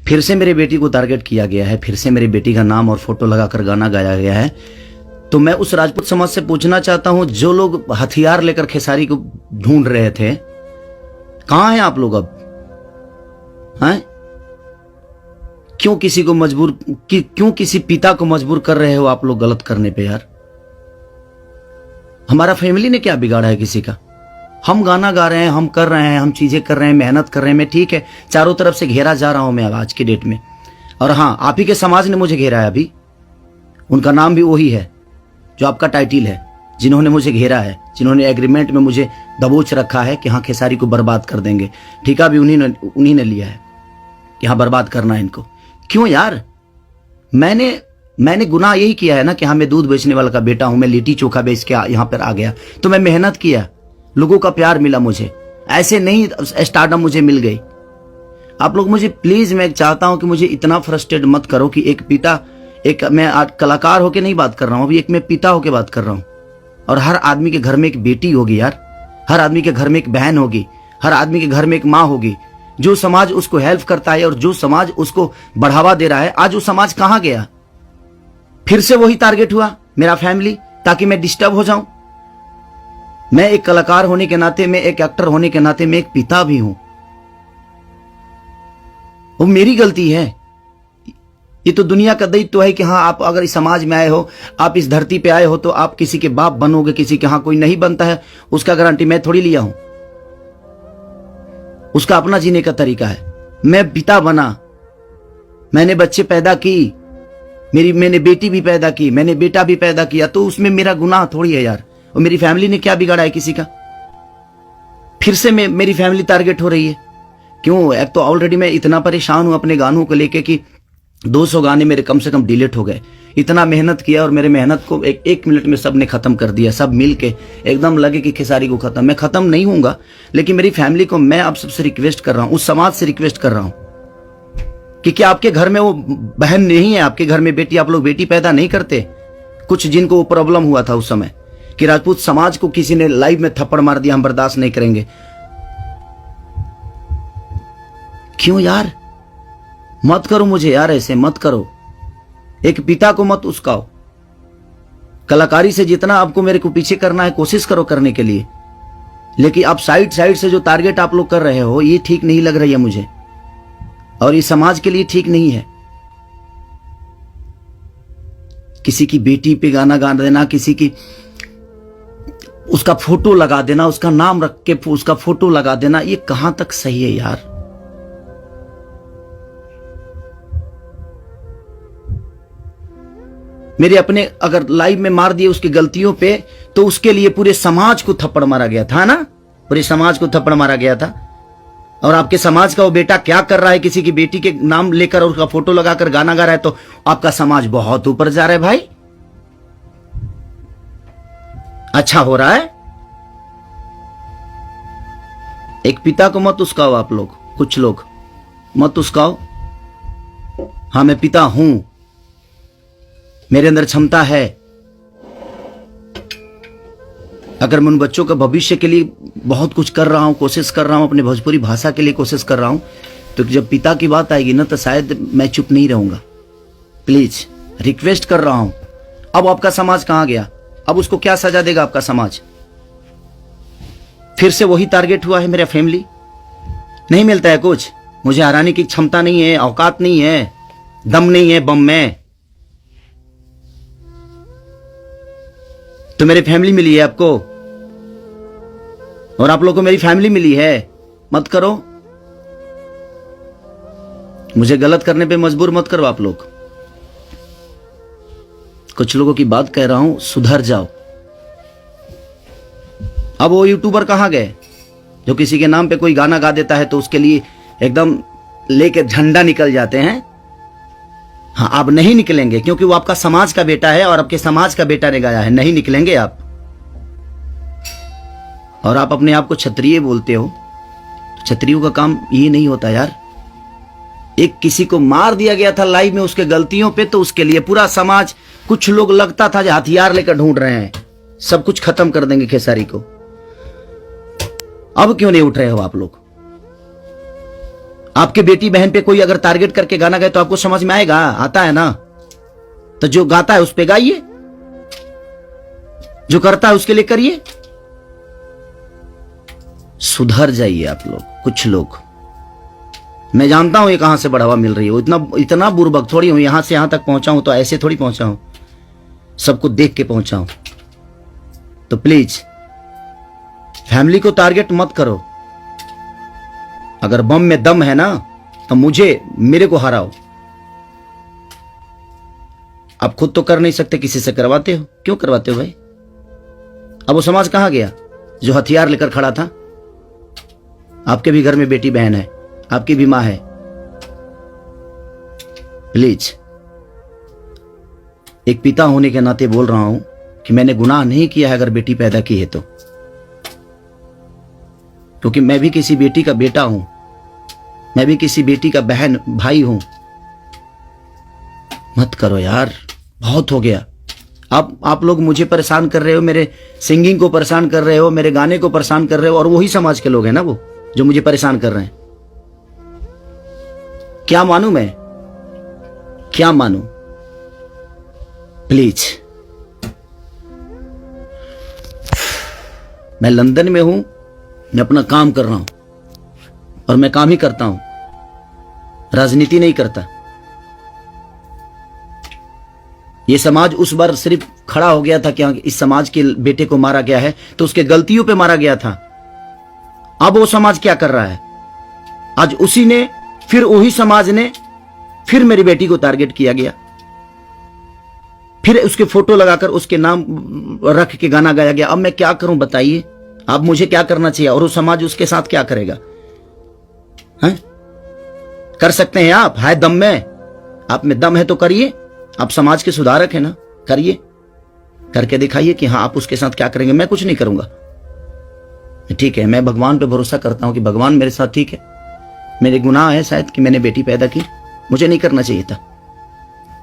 फिर से मेरे बेटी को टारगेट किया गया है, फिर से मेरी बेटी का नाम और फोटो लगाकर गाना गाया गया है। तो मैं उस राजपूत समाज से पूछना चाहता हूं, जो लोग हथियार लेकर खेसारी को ढूंढ रहे थे, कहां हैं आप लोग अब? हैं? क्यों किसी को मजबूर, क्यों किसी पिता को मजबूर कर रहे हो आप लोग गलत करने पे? यार, हमारा फैमिली ने क्या बिगाड़ा है किसी का? हम गाना गा रहे हैं, हम कर रहे हैं, हम चीजें कर रहे हैं, मेहनत कर रहे हैं। मैं ठीक है, चारों तरफ से घेरा जा रहा हूं मैं आज की डेट में। और हाँ, आप ही के समाज ने मुझे घेरा है अभी। उनका नाम भी वही है जो आपका टाइटिल है, जिन्होंने मुझे घेरा है, जिन्होंने एग्रीमेंट में मुझे दबोच रखा है कि हाँ खेसारी को बर्बाद कर देंगे। ठेका भी उन्हीं ने लिया है कि हाँ बर्बाद करना है इनको। क्यों यार? मैंने गुनाह यही किया है ना कि हाँ मैं दूध बेचने वाला का बेटा हूं, मैं लिट्टी चोखा बेच के यहां पर आ गया, तो मैं मेहनत किया, लोगों का प्यार मिला मुझे। ऐसे नहीं स्टारडम मुझे मिल गई। आप लोग मुझे प्लीज, मैं चाहता हूं कि मुझे इतना फ्रस्ट्रेट मत करो कि एक पिता, एक मैं आज कलाकार होके नहीं बात कर रहा हूं, अभी एक मैं पिता होके बात कर रहा हूं। और हर आदमी के घर में एक बेटी होगी यार, हर आदमी के घर में एक बहन होगी, हर आदमी के घर में एक माँ होगी। जो समाज उसको हेल्प करता है और जो समाज उसको बढ़ावा दे रहा है, आज वो समाज कहां गया? फिर से वही टारगेट हुआ, मेरा फैमिली, ताकि मैं डिस्टर्ब हो जाऊं। मैं एक कलाकार होने के नाते, मैं एक एक्टर होने के नाते, मैं एक पिता भी हूं। वो मेरी गलती है। ये तो दुनिया का दायित्व है कि हाँ आप अगर इस समाज में आए हो, आप इस धरती पे आए हो, तो आप किसी के बाप बनोगे, किसी के। हाँ, कोई नहीं बनता है उसका गारंटी मैं थोड़ी लिया हूं। उसका अपना जीने का तरीका है। मैं पिता बना, मैंने बच्चे पैदा की, मैंने बेटी भी पैदा की, मैंने बेटा भी पैदा किया, तो उसमें मेरा गुनाह थोड़ी है यार। और मेरी फैमिली ने क्या बिगाड़ा है किसी का? फिर से मेरी फैमिली टारगेट हो रही है। क्यों? एक तो ऑलरेडी मैं इतना परेशान हूं अपने गानों को लेके कि 200 गाने मेरे कम से कम डिलीट हो गए। इतना मेहनत किया और मेरे मेहनत को एक मिनट में सब ने खत्म कर दिया। सब मिल के एकदम लगे कि खेसारी को खत्म। मैं खत्म नहीं होऊंगा, लेकिन मेरी फैमिली को मैं आप सबसे रिक्वेस्ट कर रहा हूं, उस समाज से रिक्वेस्ट कर रहा हूं कि क्या आपके घर में वो बहन नहीं है? आपके घर में बेटी, आप लोग बेटी पैदा नहीं करते? कुछ जिनको वो प्रॉब्लम हुआ था उस समय कि राजपूत समाज को किसी ने लाइव में थप्पड़ मार दिया, हम बर्दाश्त नहीं करेंगे। क्यों यार? मत करो मुझे यार, ऐसे मत करो। एक पिता को मत उस्काओ। कलाकारी से जितना आपको मेरे को पीछे करना है, कोशिश करो करने के लिए, लेकिन आप साइड से जो टारगेट आप लोग कर रहे हो, ये ठीक नहीं लग रही है मुझे, और ये समाज के लिए ठीक नहीं है। किसी की बेटी पे गाना गा देना, किसी की उसका फोटो लगा देना, उसका नाम रख के उसका फोटो लगा देना, ये कहां तक सही है यार? मेरे अपने अगर लाइव में मार दिए उसकी गलतियों पे, तो उसके लिए पूरे समाज को थप्पड़ मारा गया था ना, पूरे समाज को थप्पड़ मारा गया था। और आपके समाज का वो बेटा क्या कर रहा है? किसी की बेटी के नाम लेकर और उसका फोटो लगाकर गाना गा रहा है, तो आपका समाज बहुत ऊपर जा रहा है भाई। अच्छा हो रहा है? एक पिता को मत उस्काओ आप लोग, कुछ लोग मत उस्काओ। हाँ मैं पिता हूं, मेरे अंदर क्षमता है। अगर मैं उन बच्चों का भविष्य के लिए बहुत कुछ कर रहा हूं, कोशिश कर रहा हूं, अपने भोजपुरी भाषा के लिए कोशिश कर रहा हूं, तो जब पिता की बात आएगी ना, तो शायद मैं चुप नहीं रहूंगा। प्लीज रिक्वेस्ट कर रहा हूं। अब आपका समाज कहां गया? अब उसको क्या सजा देगा आपका समाज? फिर से वही टारगेट हुआ है मेरा फैमिली। नहीं मिलता है कुछ, मुझे हराने की क्षमता नहीं है, औकात नहीं है, दम नहीं है बम में, तो मेरी फैमिली मिली है आपको, और आप लोगों को मेरी फैमिली मिली है। मत करो मुझे, गलत करने पे मजबूर मत करो आप लोग। कुछ लोगों की बात कह रहा हूं, सुधर जाओ। अब वो यूट्यूबर कहां गए जो किसी के नाम पे कोई गाना गा देता है तो उसके लिए एकदम लेके झंडा निकल जाते हैं? हाँ, आप नहीं निकलेंगे क्योंकि वो आपका समाज का बेटा है और आपके समाज का बेटा ने गाया है। नहीं निकलेंगे आप। और आप अपने आप को क्षत्रिय बोलते हो, तो क्षत्रियों का काम ये नहीं होता यार। एक किसी को मार दिया गया था लाइव में उसके गलतियों पे, तो उसके लिए पूरा समाज, कुछ लोग लगता था जो हथियार लेकर ढूंढ रहे हैं, सब कुछ खत्म कर देंगे खेसारी को। अब क्यों नहीं उठ रहे हो आप लोग? आपके बेटी बहन पे कोई अगर टारगेट करके गाना गाए तो आपको समझ में आएगा? आता है ना? तो जो गाता है उस पे गाइए, जो करता है उसके लिए करिए। सुधर जाइए आप लोग, कुछ लोग। मैं जानता हूं ये कहां से बढ़ावा मिल रही है, इतना बुर्बक थोड़ी हूं। यहां से यहां तक पहुंचा हूं तो ऐसे थोड़ी पहुंचा हूं, सबको देख के पहुंचा हूं। तो प्लीज फैमिली को टारगेट मत करो। अगर बम में दम है ना तो मेरे को हराओ। आप खुद तो कर नहीं सकते, किसी से करवाते हो। क्यों करवाते हो भाई? अब वो समाज कहां गया जो हथियार लेकर खड़ा था? आपके भी घर में बेटी बहन है, आपकी भी मां है। प्लीज, एक पिता होने के नाते बोल रहा हूं कि मैंने गुनाह नहीं किया है अगर बेटी पैदा की है तो, क्योंकि मैं भी किसी बेटी का बेटा हूं, मैं भी किसी बेटी का बहन भाई हूं। मत करो यार, बहुत हो गया। अब आप लोग मुझे परेशान कर रहे हो, मेरे सिंगिंग को परेशान कर रहे हो, मेरे गाने को परेशान कर रहे हो, और वही समाज के लोग हैं ना वो जो मुझे परेशान कर रहे हैं। क्या मानूं मैं? क्या मानूं? प्लीज, मैं लंदन में हूं, मैं अपना काम कर रहा हूं और मैं काम ही करता हूं, राजनीति नहीं करता। ये समाज उस बार सिर्फ खड़ा हो गया था कि इस समाज के बेटे को मारा गया है तो उसके गलतियों पे मारा गया था। अब वो समाज क्या कर रहा है? आज उसी ने, फिर वही समाज ने, फिर मेरी बेटी को टारगेट किया गया, फिर उसके फोटो लगाकर उसके नाम रख के गाना गाया गया। अब मैं क्या करूं बताइए? अब मुझे क्या करना चाहिए और वो समाज उसके साथ क्या करेगा? हैं? कर सकते हैं आप? है दम में? आप में दम है तो करिए। आप समाज के सुधारक है ना, करिए, करके दिखाइए कि हाँ आप उसके साथ क्या करेंगे। मैं कुछ नहीं करूंगा, ठीक है। मैं भगवान पे भरोसा करता हूं कि भगवान मेरे साथ ठीक है। मेरे गुनाह है शायद कि मैंने बेटी पैदा की, मुझे नहीं करना चाहिए था,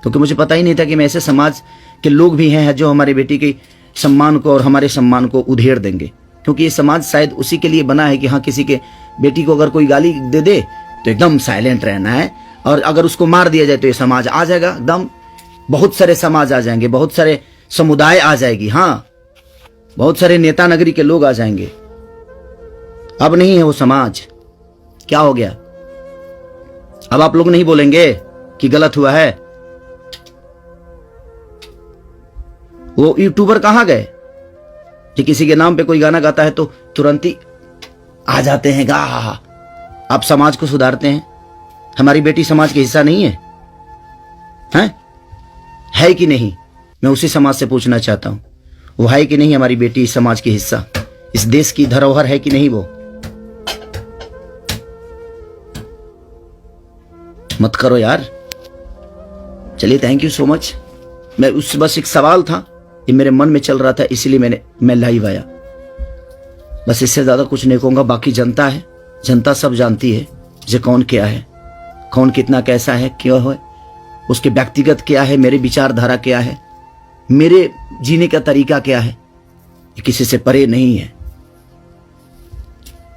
क्योंकि मुझे पता ही नहीं था कि मैं ऐसे समाज के लोग भी हैं जो हमारे बेटी के सम्मान को और हमारे सम्मान को उधेड़ देंगे। क्योंकि ये समाज शायद उसी के लिए बना है कि हाँ किसी के बेटी को अगर कोई गाली दे दे तो एकदम साइलेंट रहना है, और अगर उसको मार दिया जाए तो ये समाज आ जाएगा एकदम। बहुत सारे समाज आ जाएंगे, बहुत सारे समुदाय आ जाएगी, हाँ बहुत सारे नेता नगरी के लोग आ जाएंगे। अब नहीं है वो समाज। क्या हो गया? अब आप लोग नहीं बोलेंगे कि गलत हुआ है? वो यूट्यूबर कहां गए कि किसी के नाम पे कोई गाना गाता है तो तुरंत ही आ जाते हैं गा? आप समाज को सुधारते हैं। हमारी बेटी समाज का हिस्सा नहीं है? है कि नहीं? मैं उसी समाज से पूछना चाहता हूं, वो है कि नहीं हमारी बेटी इस समाज की हिस्सा, इस देश की धरोहर है कि नहीं? वो मत करो यार। चलिए, थैंक यू सो मच। मैं बस एक सवाल था, ये मेरे मन में चल रहा था, इसीलिए मैं लाइव आया। बस इससे ज्यादा कुछ नहीं कहूंगा। बाकी जनता है, जनता सब जानती है जो कौन क्या है, कौन कितना कैसा है, क्यों है, उसके व्यक्तिगत क्या है, मेरे विचारधारा क्या है, मेरे जीने का तरीका क्या है, ये किसी से परे नहीं है।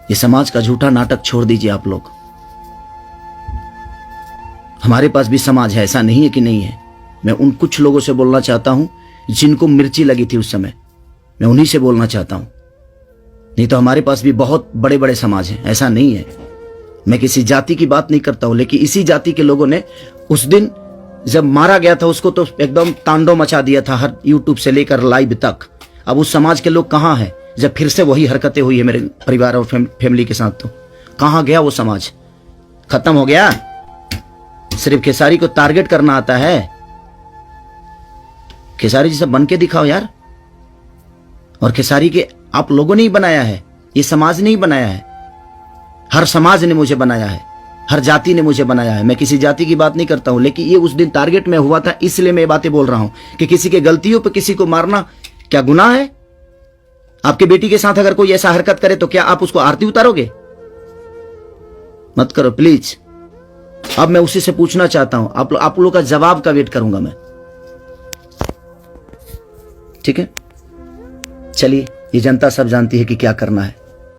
ये समाज का झूठा नाटक छोड़ दीजिए आप लोग। हमारे पास भी समाज है, ऐसा नहीं है कि नहीं है। मैं उन कुछ लोगों से बोलना चाहता हूं जिनको मिर्ची लगी थी उस समय, मैं उन्हीं से बोलना चाहता हूं। नहीं तो हमारे पास भी बहुत बड़े बड़े समाज हैं, ऐसा नहीं है। मैं किसी जाति की बात नहीं करता हूं, लेकिन इसी जाति के लोगों ने उस दिन जब मारा गया था उसको तो एकदम तांडव मचा दिया था, हर यूट्यूब से लेकर लाइव तक। अब उस समाज के लोग कहां हैं जब फिर से वही हरकतें हुई है मेरे परिवार और फैमिली के साथ? तो कहां गया वो समाज? खत्म हो गया? सिर्फ खेसारी को टारगेट करना आता है? खेसारी जैसा बन के दिखाओ यार। और खेसारी के आप लोगों ने ही बनाया है, ये समाज ने ही बनाया है। हर समाज ने मुझे बनाया है, हर जाति ने मुझे बनाया है। मैं किसी जाति की बात नहीं करता हूं, लेकिन ये उस दिन टारगेट में हुआ था, इसलिए मैं ये बातें बोल रहा हूं कि किसी के गलतियों पर किसी को मारना क्या गुनाह है? आपके बेटी के साथ अगर कोई ऐसा हरकत करे तो क्या आप उसको आरती उतारोगे? मत करो प्लीज। अब मैं उसी से पूछना चाहता हूं, आप लोगों का जवाब का वेट करूंगा मैं, ठीक है? चलिए, ये जनता सब जानती है कि क्या करना है।